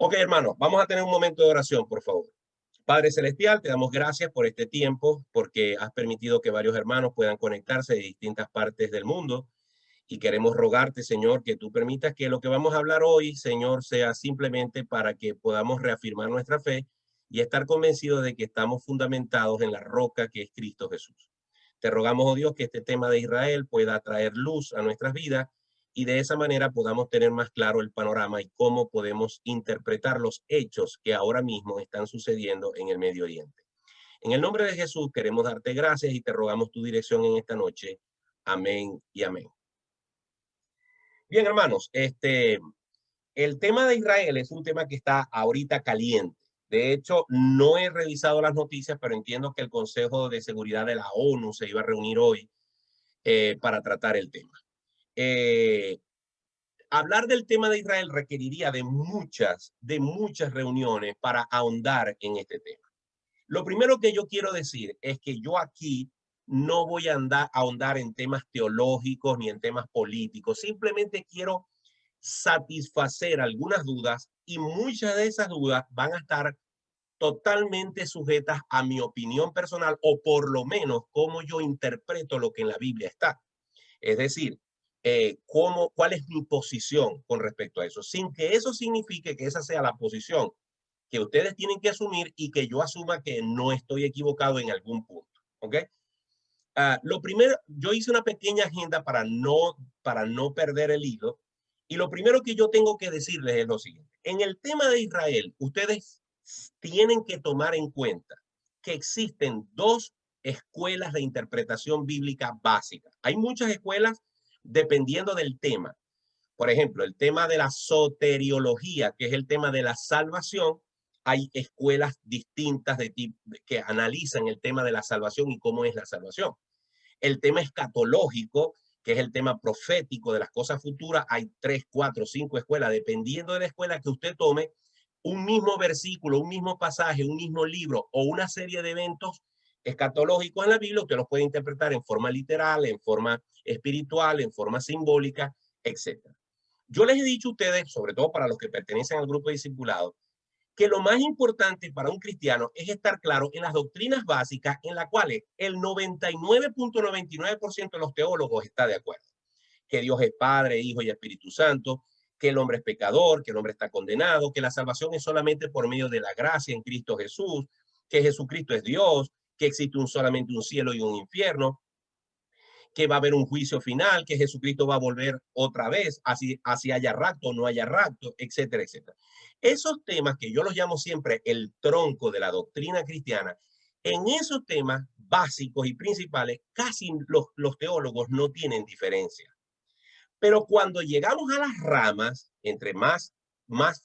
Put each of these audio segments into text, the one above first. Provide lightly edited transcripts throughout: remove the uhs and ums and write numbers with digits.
Ok, hermanos, vamos a tener un momento de oración, por favor. Padre Celestial, te damos gracias por este tiempo, porque has permitido que varios hermanos puedan conectarse de distintas partes del mundo. Y queremos rogarte, Señor, que tú permitas que lo que vamos a hablar hoy, Señor, sea simplemente para que podamos reafirmar nuestra fe y estar convencidos de que estamos fundamentados en la roca que es Cristo Jesús. Te rogamos, oh Dios, que este tema de Israel pueda traer luz a nuestras vidas y de esa manera podamos tener más claro el panorama y cómo podemos interpretar los hechos que ahora mismo están sucediendo en el Medio Oriente. En el nombre de Jesús queremos darte gracias y te rogamos tu dirección en esta noche. Amén y amén. Bien, hermanos, el tema de Israel es un tema que está ahorita caliente. De hecho, no he revisado las noticias, pero entiendo que el Consejo de Seguridad de la ONU se iba a reunir hoy para tratar el tema. Eh, Hablar del tema de Israel requeriría de muchas reuniones para ahondar en este tema. Lo primero que yo quiero decir es que yo aquí no voy a ahondar en temas teológicos ni en temas políticos. Simplemente quiero satisfacer algunas dudas y muchas de esas dudas van a estar totalmente sujetas a mi opinión personal o por lo menos cómo yo interpreto lo que en la Biblia está. Es decir, cuál es mi posición con respecto a eso, sin que eso signifique que esa sea la posición que ustedes tienen que asumir y que yo asuma que no estoy equivocado en algún punto. ¿Ok? Lo primero, yo hice una pequeña agenda para no perder el hilo. Y lo primero que yo tengo que decirles es lo siguiente. En el tema de Israel, ustedes tienen que tomar en cuenta que existen dos escuelas de interpretación bíblica básica. Hay muchas escuelas dependiendo del tema. Por ejemplo, el tema de la soteriología, que es el tema de la salvación, hay escuelas distintas que analizan el tema de la salvación y cómo es la salvación. El tema escatológico, que es el tema profético de las cosas futuras, hay 3, 4, 5 escuelas, dependiendo de la escuela que usted tome, un mismo versículo, un mismo pasaje, un mismo libro o una serie de eventos escatológicos en la Biblia, usted los puede interpretar en forma literal, en forma espiritual, en forma simbólica, etc. Yo les he dicho a ustedes, sobre todo para los que pertenecen al grupo de discipulados, que lo más importante para un cristiano es estar claro en las doctrinas básicas en las cuales el 99.99% de los teólogos está de acuerdo. Que Dios es Padre, Hijo y Espíritu Santo, que el hombre es pecador, que el hombre está condenado, que la salvación es solamente por medio de la gracia en Cristo Jesús, que Jesucristo es Dios, que existe solamente un cielo y un infierno, que va a haber un juicio final, que Jesucristo va a volver otra vez, así haya rapto o no haya rapto, etcétera, etcétera. Esos temas que yo los llamo siempre el tronco de la doctrina cristiana, en esos temas básicos y principales, casi los teólogos no tienen diferencia. Pero cuando llegamos a las ramas, entre más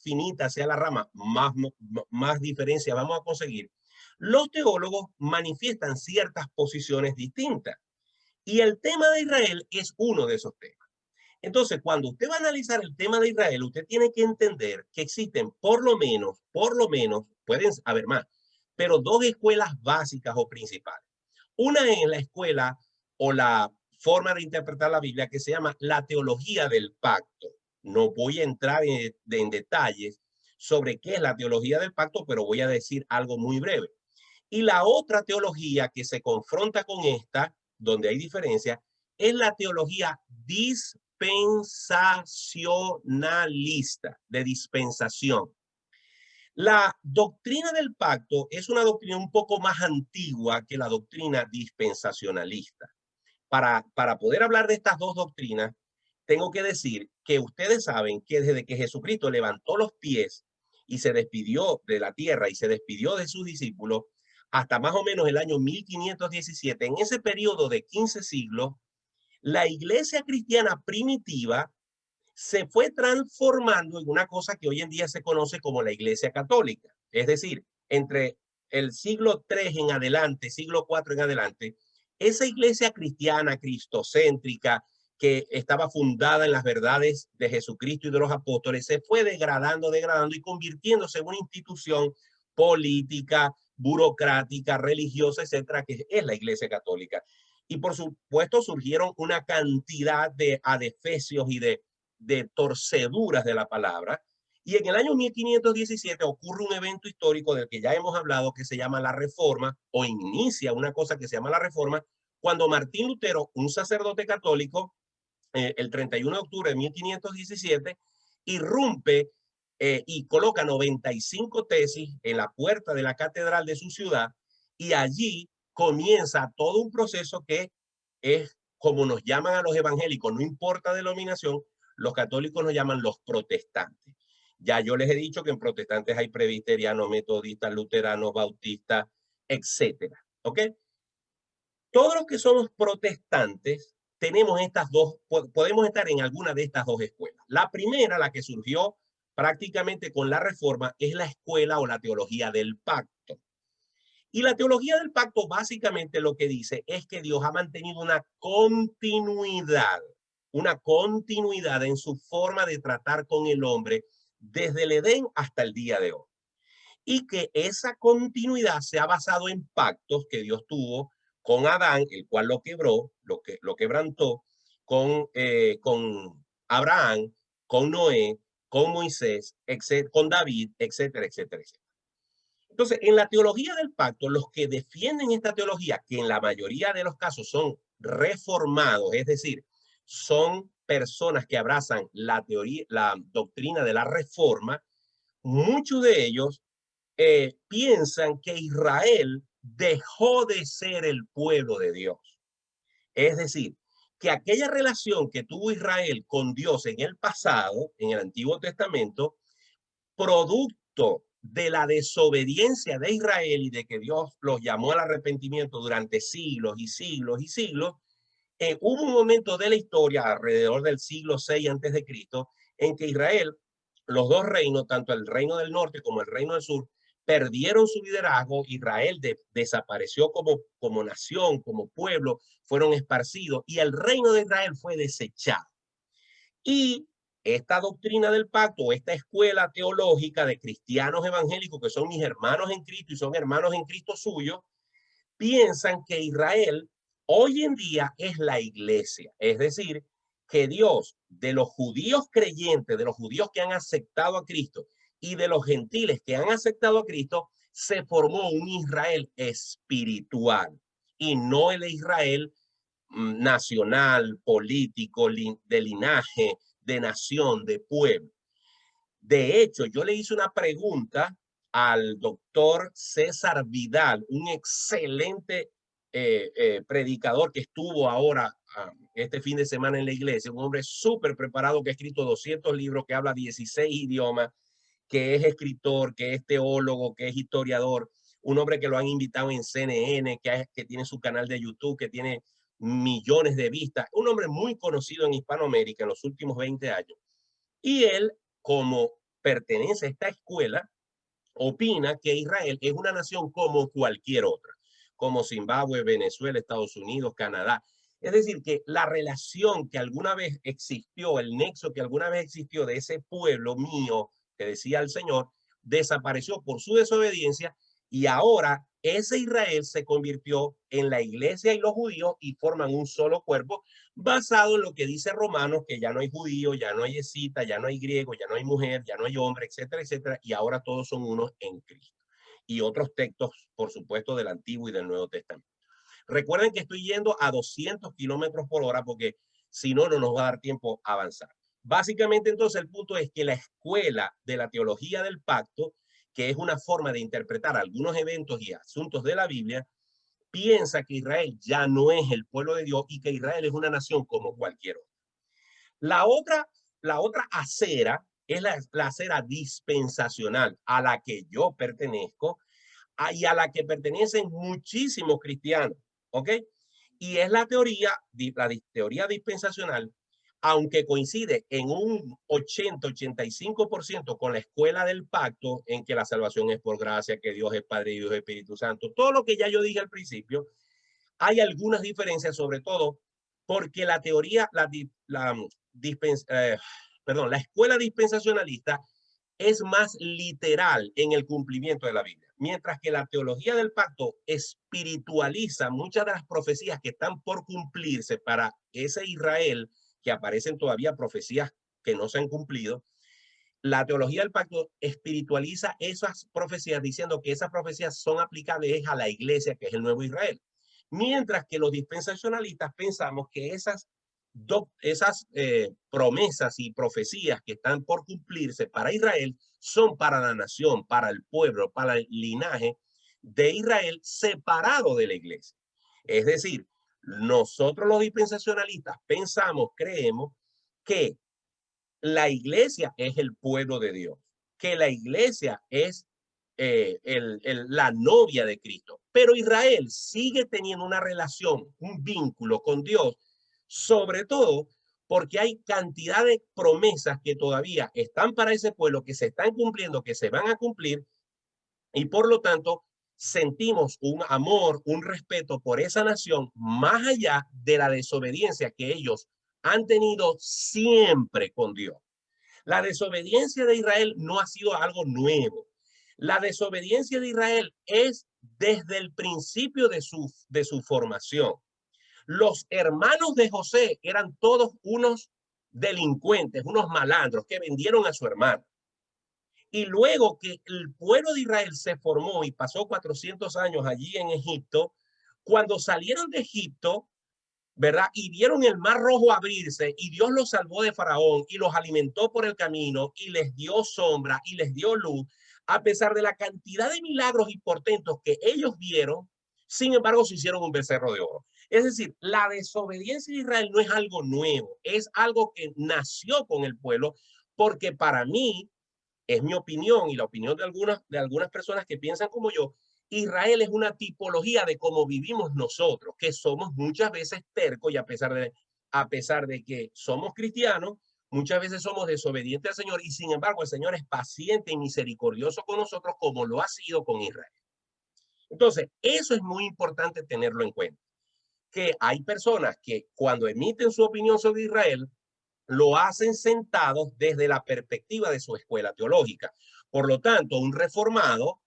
finita sea la rama, más diferencia vamos a conseguir, los teólogos manifiestan ciertas posiciones distintas. Y el tema de Israel es uno de esos temas. Entonces, cuando usted va a analizar el tema de Israel, usted tiene que entender que existen por lo menos, pueden haber más, pero dos escuelas básicas o principales. Una es la escuela o la forma de interpretar la Biblia que se llama la teología del pacto. No voy a entrar en detalles sobre qué es la teología del pacto, pero voy a decir algo muy breve. Y la otra teología que se confronta con esta, donde hay diferencia, es la teología dispensacionalista, de dispensación. La doctrina del pacto es una doctrina un poco más antigua que la doctrina dispensacionalista. Para poder hablar de estas dos doctrinas, tengo que decir que ustedes saben que desde que Jesucristo levantó los pies y se despidió de la tierra y se despidió de sus discípulos, hasta más o menos el año 1517, en ese periodo de 15 siglos, la iglesia cristiana primitiva se fue transformando en una cosa que hoy en día se conoce como la iglesia católica. Es decir, entre el siglo III en adelante, siglo IV en adelante, esa iglesia cristiana, cristocéntrica, que estaba fundada en las verdades de Jesucristo y de los apóstoles, se fue degradando y convirtiéndose en una institución política, burocrática, religiosa, etcétera, que es la iglesia católica. Y por supuesto surgieron una cantidad de adefesios y de torceduras de la palabra, Y en el año 1517 ocurre un evento histórico del que ya hemos hablado, que se llama la Reforma, o inicia una cosa que se llama la Reforma, cuando Martín Lutero, un sacerdote católico, el 31 de octubre de 1517, irrumpe y coloca 95 tesis en la puerta de la catedral de su ciudad, y allí comienza todo un proceso que es como nos llaman a los evangélicos, no importa denominación, los católicos nos llaman los protestantes. Ya yo les he dicho que en protestantes hay presbiterianos, metodistas, luteranos, bautistas, etcétera. ¿Ok? Todos los que somos protestantes tenemos estas dos, podemos estar en alguna de estas dos escuelas. La primera, la que surgió prácticamente con la Reforma, es la escuela o la teología del pacto. Y la teología del pacto básicamente lo que dice es que Dios ha mantenido una continuidad en su forma de tratar con el hombre desde el Edén hasta el día de hoy. Y que esa continuidad se ha basado en pactos que Dios tuvo con Adán, el cual lo quebró, lo quebrantó, con Abraham, con Noé, con Moisés, con David, etcétera, etcétera, etcétera. Entonces, en la teología del pacto, los que defienden esta teología, que en la mayoría de los casos son reformados, es decir, son personas que abrazan la teoría, la doctrina de la reforma, muchos de ellos piensan que Israel dejó de ser el pueblo de Dios. Es decir, que aquella relación que tuvo Israel con Dios en el pasado, en el Antiguo Testamento, producto de la desobediencia de Israel y de que Dios los llamó al arrepentimiento durante siglos y siglos y siglos, hubo un momento de la historia alrededor del siglo VI antes de Cristo en que Israel, los dos reinos, tanto el reino del norte como el reino del sur, perdieron su liderazgo. Israel desapareció como nación, como pueblo, fueron esparcidos y el reino de Israel fue desechado. Y esta doctrina del pacto, esta escuela teológica de cristianos evangélicos que son mis hermanos en Cristo y son hermanos en Cristo suyo, piensan que Israel hoy en día es la iglesia. Es decir, que Dios, de los judíos creyentes, de los judíos que han aceptado a Cristo y de los gentiles que han aceptado a Cristo, se formó un Israel espiritual y no el Israel nacional, político, de linaje, de nación, de pueblo. De hecho, yo le hice una pregunta al doctor César Vidal, un excelente predicador que estuvo ahora este fin de semana en la iglesia, un hombre súper preparado que ha escrito 200 libros, que habla 16 idiomas, que es escritor, que es teólogo, que es historiador, un hombre que lo han invitado en CNN, que tiene su canal de YouTube, que tiene millones de vistas, un hombre muy conocido en Hispanoamérica en los últimos 20 años. Y él, como pertenece a esta escuela, opina que Israel es una nación como cualquier otra, como Zimbabue, Venezuela, Estados Unidos, Canadá. Es decir, que la relación que alguna vez existió, el nexo que alguna vez existió de ese pueblo mío, que decía el Señor, desapareció por su desobediencia y ahora ese Israel se convirtió en la iglesia y los judíos y forman un solo cuerpo basado en lo que dice Romanos, que ya no hay judío, ya no hay escita, ya no hay griego, ya no hay mujer, ya no hay hombre, etcétera, etcétera, y ahora todos son unos en Cristo. Y otros textos, por supuesto, del Antiguo y del Nuevo Testamento. Recuerden que estoy yendo a 200 kilómetros por hora porque si no, no nos va a dar tiempo a avanzar. Básicamente, entonces, el punto es que la escuela de la teología del pacto, que es una forma de interpretar algunos eventos y asuntos de la Biblia, piensa que Israel ya no es el pueblo de Dios y que Israel es una nación como cualquier otra. La otra acera es la acera dispensacional a la que yo pertenezco y a la que pertenecen muchísimos cristianos, ¿ok? Y es la teoría dispensacional, aunque coincide en un 80-85% con la escuela del pacto, en que la salvación es por gracia, que Dios es Padre y Dios es Espíritu Santo, todo lo que ya yo dije al principio, hay algunas diferencias, sobre todo porque la teoría, la escuela dispensacionalista es más literal en el cumplimiento de la Biblia, mientras que la teología del pacto espiritualiza muchas de las profecías que están por cumplirse para ese Israel, que aparecen todavía profecías que no se han cumplido. la teología del pacto espiritualiza esas profecías diciendo que esas profecías son aplicables a la iglesia, que es el nuevo Israel. Mientras que los dispensacionalistas pensamos que esas promesas y profecías que están por cumplirse para Israel son para la nación, para el pueblo, para el linaje de Israel separado de la iglesia. Es decir, nosotros los dispensacionalistas pensamos, creemos que la iglesia es el pueblo de Dios, que la iglesia es la novia de Cristo. Pero Israel sigue teniendo una relación, un vínculo con Dios, sobre todo porque hay cantidad de promesas que todavía están para ese pueblo, que se están cumpliendo, que se van a cumplir, y por lo tanto sentimos un amor, un respeto por esa nación, más allá de la desobediencia que ellos han tenido siempre con Dios. La desobediencia de Israel no ha sido algo nuevo. La desobediencia de Israel es desde el principio de su formación. Los hermanos de José eran todos unos delincuentes, unos malandros que vendieron a su hermano. Y luego que el pueblo de Israel se formó y pasó 400 años allí en Egipto, cuando salieron de Egipto, ¿verdad? Y vieron el mar rojo abrirse y Dios los salvó de Faraón y los alimentó por el camino y les dio sombra y les dio luz, a pesar de la cantidad de milagros y portentos que ellos vieron, sin embargo se hicieron un becerro de oro. Es decir, la desobediencia de Israel no es algo nuevo, es algo que nació con el pueblo, porque para mí, es mi opinión y la opinión de algunas personas que piensan como yo, Israel es una tipología de cómo vivimos nosotros, que somos muchas veces tercos y a pesar de que somos cristianos, muchas veces somos desobedientes al Señor y sin embargo el Señor es paciente y misericordioso con nosotros como lo ha sido con Israel. Entonces, eso es muy importante tenerlo en cuenta, que hay personas que cuando emiten su opinión sobre Israel, lo hacen sentados desde la perspectiva de su escuela teológica. Por lo tanto, un reformado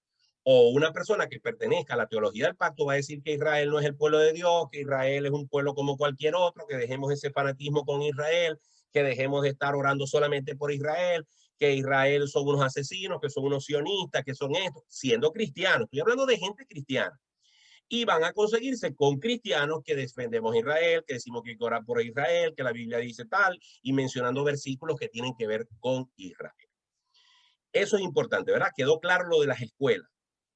o una persona que pertenezca a la teología del pacto va a decir que Israel no es el pueblo de Dios, que Israel es un pueblo como cualquier otro, que dejemos ese fanatismo con Israel, que dejemos de estar orando solamente por Israel, que Israel son unos asesinos, que son unos sionistas, que son estos, siendo cristianos. Estoy hablando de gente cristiana. Y van a conseguirse con cristianos que defendemos a Israel, que decimos que hay que orar por Israel, que la Biblia dice tal, y mencionando versículos que tienen que ver con Israel. Eso es importante, ¿verdad? Quedó claro lo de las escuelas.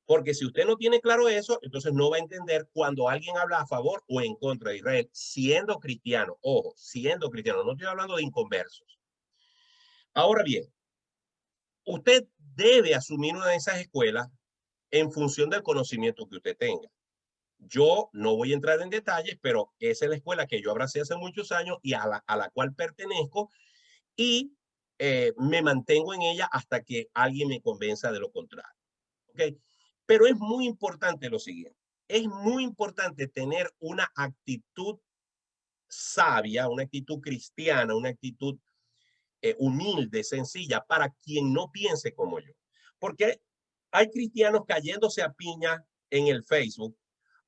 Porque si usted no tiene claro eso, entonces no va a entender cuando alguien habla a favor o en contra de Israel, siendo cristiano. Ojo, siendo cristiano, no estoy hablando de inconversos. Ahora bien, usted debe asumir una de esas escuelas en función del conocimiento que usted tenga. Yo no voy a entrar en detalles, pero esa es la escuela que yo abracé hace muchos años y a la cual pertenezco y me mantengo en ella hasta que alguien me convenza de lo contrario. ¿Okay? Pero es muy importante lo siguiente. Es muy importante tener una actitud sabia, una actitud cristiana, una actitud humilde, sencilla, para quien no piense como yo. Porque hay cristianos cayéndose a piña en el Facebook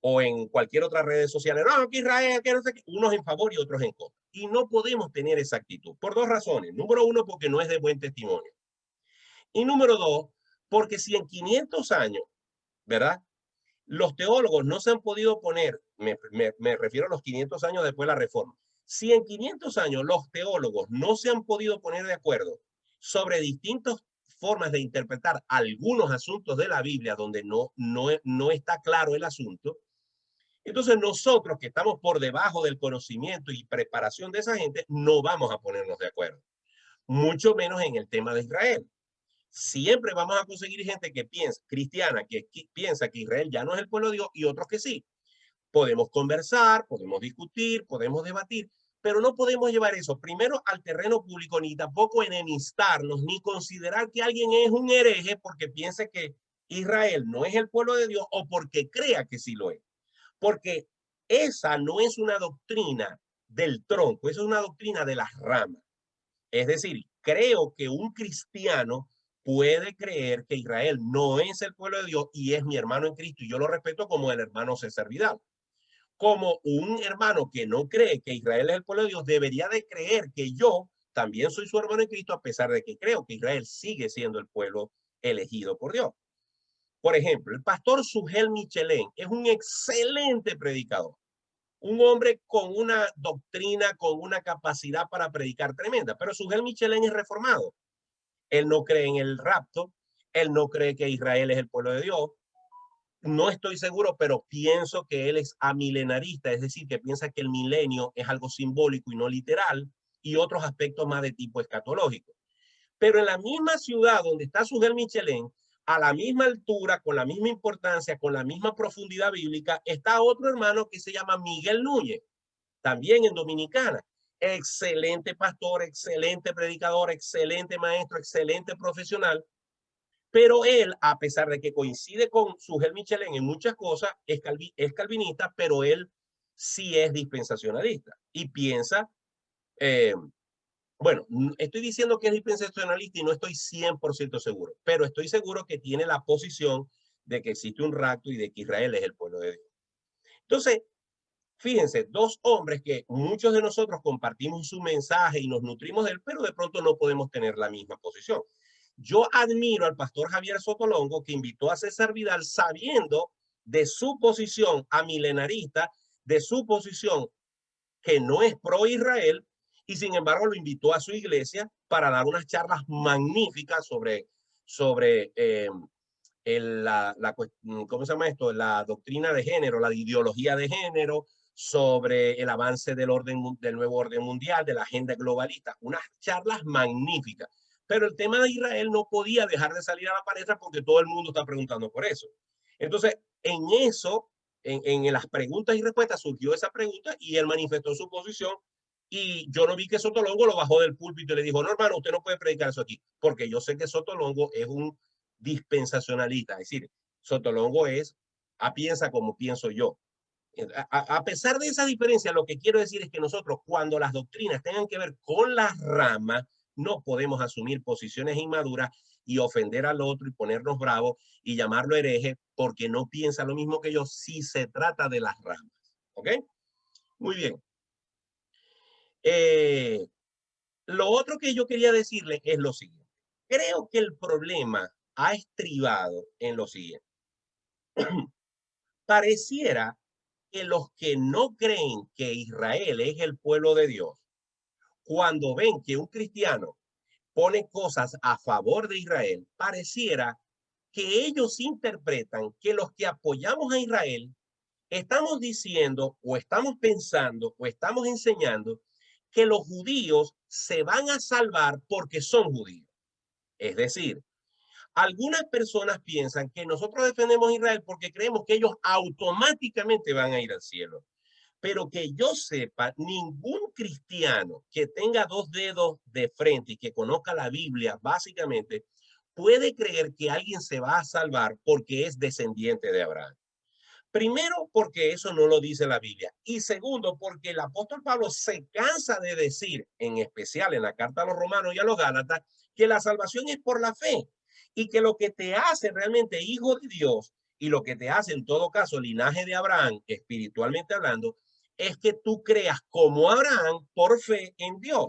o en cualquier otra red social. No, que Israel, que no sé qué, unos en favor y otros en contra. Y no podemos tener esa actitud por dos razones. Número uno, porque no es de buen testimonio. Y número dos, porque si en 500 años, ¿verdad? Los teólogos no se han podido poner, me refiero a los 500 años después de la reforma, si en 500 años los teólogos no se han podido poner de acuerdo sobre distintas formas de interpretar algunos asuntos de la Biblia donde no está claro el asunto, entonces nosotros que estamos por debajo del conocimiento y preparación de esa gente, no vamos a ponernos de acuerdo, mucho menos en el tema de Israel. Siempre vamos a conseguir gente que piensa, cristiana, que piensa que Israel ya no es el pueblo de Dios y otros que sí. Podemos conversar, podemos discutir, podemos debatir, pero no podemos llevar eso primero al terreno público, ni tampoco enemistarnos, ni considerar que alguien es un hereje porque piense que Israel no es el pueblo de Dios o porque crea que sí lo es. Porque esa no es una doctrina del tronco, esa es una doctrina de las ramas. Es decir, creo que un cristiano puede creer que Israel no es el pueblo de Dios y es mi hermano en Cristo y yo lo respeto como el hermano César Vidal. Como un hermano que no cree que Israel es el pueblo de Dios debería de creer que yo también soy su hermano en Cristo, a pesar de que creo que Israel sigue siendo el pueblo elegido por Dios. Por ejemplo, el pastor Sugel Michelén es un excelente predicador, un hombre con una doctrina, con una capacidad para predicar tremenda, pero Sugel Michelén es reformado. Él no cree en el rapto, él no cree que Israel es el pueblo de Dios. No estoy seguro, pero pienso que él es amilenarista, es decir, que piensa que el milenio es algo simbólico y no literal, y otros aspectos más de tipo escatológico. Pero en la misma ciudad donde está Sugel Michelén, a la misma altura, con la misma importancia, con la misma profundidad bíblica, está otro hermano que se llama Miguel Núñez, también en Dominicana. Excelente pastor, excelente predicador, excelente maestro, excelente profesional. Pero él, a pesar de que coincide con Sugel Michelén en muchas cosas, es calvinista, pero él sí es dispensacionalista y piensa, eh, bueno, estoy diciendo que es dispensacionalista y no estoy 100% seguro, pero estoy seguro que tiene la posición de que existe un rapto y de que Israel es el pueblo de Dios. Entonces, fíjense, dos hombres que muchos de nosotros compartimos su mensaje y nos nutrimos de él, pero de pronto no podemos tener la misma posición. Yo admiro al pastor Javier Sotolongo, que invitó a César Vidal sabiendo de su posición amilenarista, de su posición que no es pro Israel, y sin embargo lo invitó a su iglesia para dar unas charlas magníficas sobre ¿cómo se llama esto? La doctrina de género, la ideología de género, sobre el avance del nuevo orden mundial, de la agenda globalista. Unas charlas magníficas. Pero el tema de Israel no podía dejar de salir a la palestra porque todo el mundo está preguntando por eso. Entonces, en eso, en las preguntas y respuestas, surgió esa pregunta y él manifestó su posición. Y yo no vi que Sotolongo lo bajó del púlpito y le dijo, no, hermano, usted no puede predicar eso aquí, porque yo sé que Sotolongo es un dispensacionalista, es decir, Sotolongo piensa como pienso yo. A pesar de esa diferencia, lo que quiero decir es que nosotros, cuando las doctrinas tengan que ver con las ramas, no podemos asumir posiciones inmaduras y ofender al otro y ponernos bravos y llamarlo hereje porque no piensa lo mismo que yo si se trata de las ramas. ¿Ok? Muy bien. Lo otro que yo quería decirle es lo siguiente. Creo que el problema ha estribado en lo siguiente. Pareciera que los que no creen que Israel es el pueblo de Dios, cuando ven que un cristiano pone cosas a favor de Israel, pareciera que ellos interpretan que los que apoyamos a Israel estamos diciendo o estamos pensando o estamos enseñando que los judíos se van a salvar porque son judíos. Es decir, algunas personas piensan que nosotros defendemos a Israel porque creemos que ellos automáticamente van a ir al cielo. Pero que yo sepa, ningún cristiano que tenga dos dedos de frente y que conozca la Biblia, básicamente, puede creer que alguien se va a salvar porque es descendiente de Abraham. Primero, porque eso no lo dice la Biblia. Y segundo, porque el apóstol Pablo se cansa de decir, en especial en la carta a los romanos y a los gálatas, que la salvación es por la fe y que lo que te hace realmente hijo de Dios y lo que te hace en todo caso linaje de Abraham, espiritualmente hablando, es que tú creas como Abraham por fe en Dios.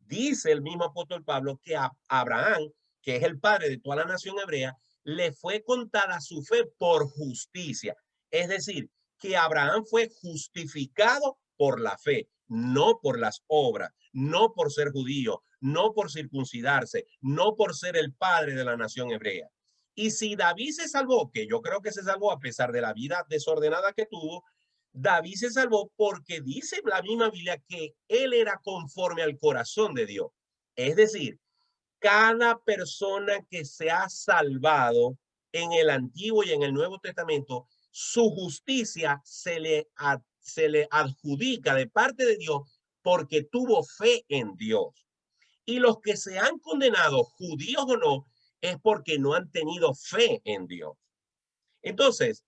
Dice el mismo apóstol Pablo que a Abraham, que es el padre de toda la nación hebrea, le fue contada su fe por justicia. Es decir, que Abraham fue justificado por la fe, no por las obras, no por ser judío, no por circuncidarse, no por ser el padre de la nación hebrea. Y si David se salvó, que yo creo que se salvó a pesar de la vida desordenada que tuvo, David se salvó porque dice la misma Biblia que él era conforme al corazón de Dios. Es decir, cada persona que se ha salvado en el Antiguo y en el Nuevo Testamento, su justicia se le adjudica de parte de Dios porque tuvo fe en Dios. Y los que se han condenado, judíos o no, es porque no han tenido fe en Dios. Entonces,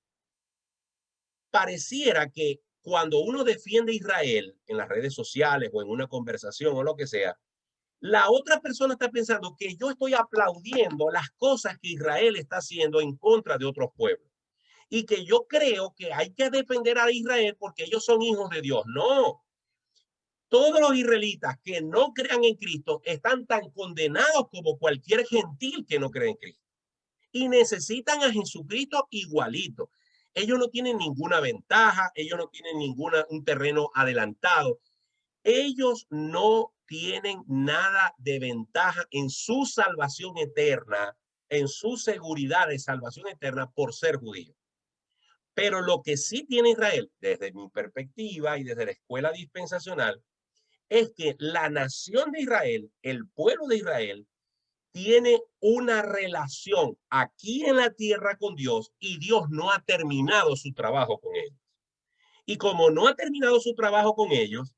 pareciera que cuando uno defiende a Israel en las redes sociales o en una conversación o lo que sea, la otra persona está pensando que yo estoy aplaudiendo las cosas que Israel está haciendo en contra de otros pueblos y que yo creo que hay que defender a Israel porque ellos son hijos de Dios. No, todos los israelitas que no crean en Cristo están tan condenados como cualquier gentil que no cree en Cristo. Y necesitan a Jesucristo igualito. Ellos no tienen ninguna ventaja, ellos no tienen un terreno adelantado. Ellos no tienen nada de ventaja en su salvación eterna, en su seguridad de salvación eterna por ser judíos. Pero lo que sí tiene Israel, desde mi perspectiva y desde la escuela dispensacional, es que la nación de Israel, el pueblo de Israel, tiene una relación aquí en la tierra con Dios y Dios no ha terminado su trabajo con ellos. Y como no ha terminado su trabajo con ellos,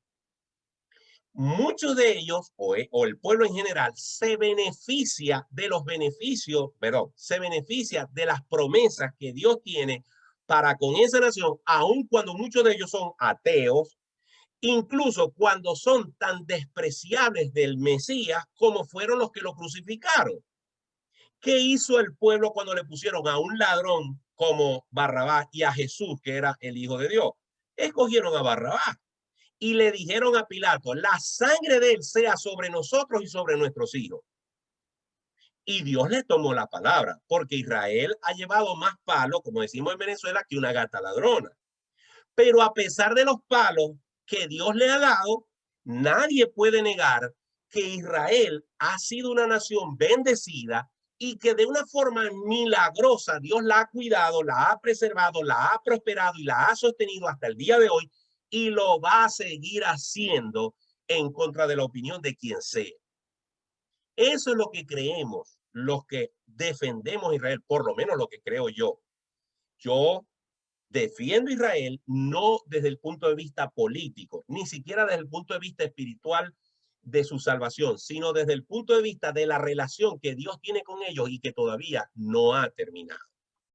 muchos de ellos o el pueblo en general se beneficia de los beneficios, perdón, se beneficia de las promesas que Dios tiene para con esa nación, aun cuando muchos de ellos son ateos, incluso cuando son tan despreciables del Mesías como fueron los que lo crucificaron. ¿Qué hizo el pueblo cuando le pusieron a un ladrón como Barrabás y a Jesús, que era el Hijo de Dios? Escogieron a Barrabás y le dijeron a Pilato, la sangre de él sea sobre nosotros y sobre nuestros hijos. Y Dios le tomó la palabra, porque Israel ha llevado más palos, como decimos en Venezuela, que una gata ladrona. Pero a pesar de los palos que Dios le ha dado, nadie puede negar que Israel ha sido una nación bendecida y que de una forma milagrosa Dios la ha cuidado, la ha preservado, la ha prosperado y la ha sostenido hasta el día de hoy y lo va a seguir haciendo en contra de la opinión de quien sea. Eso es lo que creemos los que defendemos a Israel, por lo menos lo que creo yo. Yo defiendo a Israel no desde el punto de vista político, ni siquiera desde el punto de vista espiritual de su salvación, sino desde el punto de vista de la relación que Dios tiene con ellos y que todavía no ha terminado.